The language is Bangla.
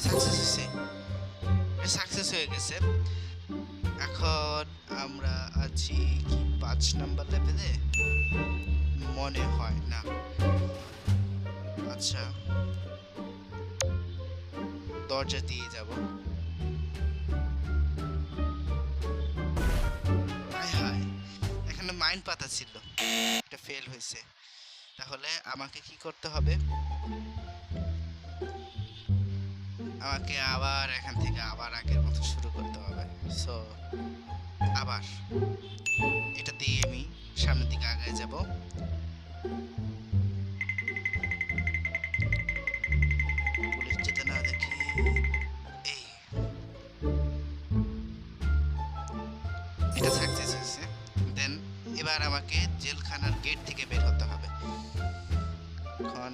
সাকসেস হয়েছে, সাকসেস হয়ে গেছে। এখন আমরা আছি কি 5 নাম্বার লেভেলে মনে হয় না। আচ্ছা, দরজা দিয়ে যাব। হায় হায়, এখানে মাইন পাতা ছিল, এটা ফেল হয়েছে। তাহলে আমাকে কি করতে হবে? আমাকে আবার এখান থেকে আবার আগের মতো শুরু করতে হবে। সো আবার এটা দিয়ে আমি সামনের দিকে আগায় যাব। পুলিশ যেতে না দেখি। এই, এটা সাকসেস হয়েছে। দেন এবার আমাকে জেলখানার গেট থেকে বের হতে হবে। এখন